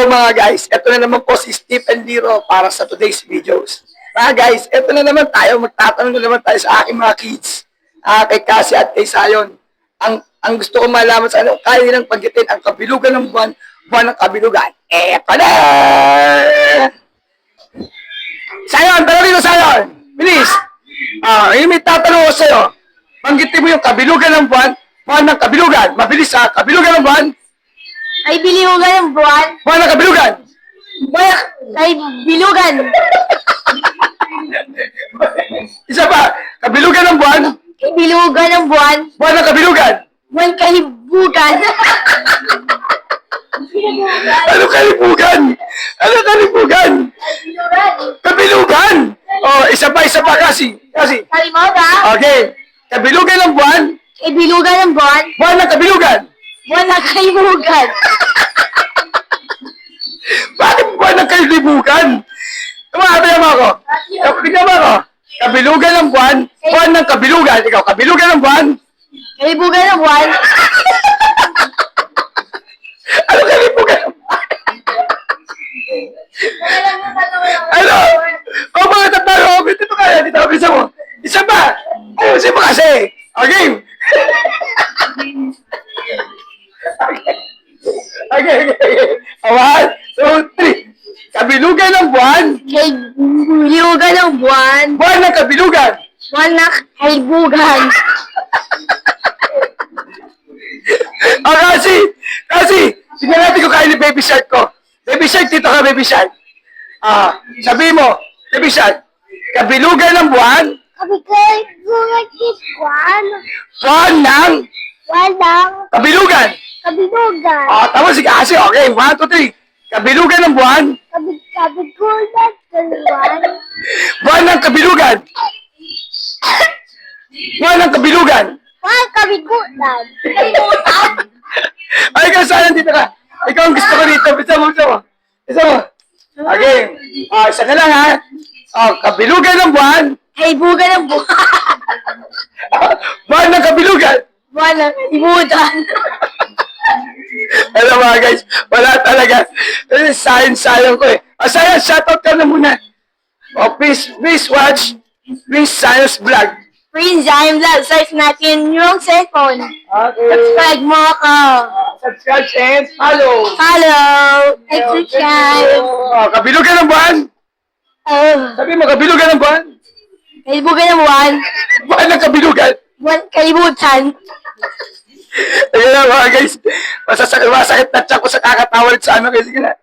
Hello mga guys, ito na naman po si Stephen Diro para sa today's videos. Mga guys, ito na naman tayo, magtatanong na naman tayo sa aking mga kids, kay Cassie at kay Sayon. Ang gusto ko malaman sa ano, kaya nilang pagkitin ang kabilugan ng buwan, buwan ng kabilugan. Eto na! Sayon, tara rito Sayon! Bilis! Yung may tatanong ko sa'yo, panggitin mo yung kabilugan ng buwan, buwan ng kabilugan. Mabilis ha, kabilugan ng buwan, Ay, bilugan ng buwan. buwan ng kabilugan. Ay, bilugan. Isa pa, kabilugan ng buwan, Ay, bilugan ng buwan. buwan ng kabilugan. Buwan kahibugan. Ano kalibugan? Ano kalibugan? Kabilugan! Oh, isa pa kasi. Kalimutan. Okay. Kabilugan ng buwan, Ay, bilugan ng buwan. buwan ng kabilugan. Buwan na kahibugan. Bakit buwan ng kalibugan? Tumakatayan mo ako. Tignan mo ako. Kabilugan ng buwan, buwan ng kabilugan. Ikaw, kabilugan ng buwan. Kahibugan ng buwan. Ano kalibugan ng buwan? Ano? O mga tatalo, dito kaya, dito, bisa mo. Isa pa. Ayusin mo kasi. Okay. Okay. 1, 2, 3. Kabilugan ng buwan, Kay bilugan ng buwan. buwan ng kabilugan. Buwan na kahibugan. Kasi, tingnan natin kung kaya ni Baby Shark ko. Baby Shark, dito ka, Baby Shark. Sabi mo, Baby Shark, kabilugan ng buwan, Kabigay buwan is buwan. buwan ng Walang kabilugan. kabilugan. Tapos sige, kasi, okay, 1, 2, 3. Kabilugan ng buwan, Kabigulan ng buwan. buwan ng kabilugan. Buwan ng kabilugan. Buwan kabigulan. Kabigulan. Ay, ikaw saan dito ka? Ikaw ang gusto ko dito. Bisa mo. Okay. Isa na lang ha. Kabilugan ng buwan. Kaibugan ng buwan. Buwan ng kabilugan. Buwan na kaibugan. Alam mga guys, wala talaga. Sayang ko eh. Sayang, shoutout ka na muna. Please watch Science Vlog. Prince Jaime Vlog. Search natin yung cellphone. Okay. Subscribe mo ako. Subscribe and follow. Follow. Subscribe. Kabilugan ng buwan. Sabi mo, kabilugan ng buwan. Kaibugan ng buwan. Buwan ng kabilugan. Buwan kaibutan. Ayun na mga guys. Masakit na tiyak ko sa kakatawa sa ano. Sige na.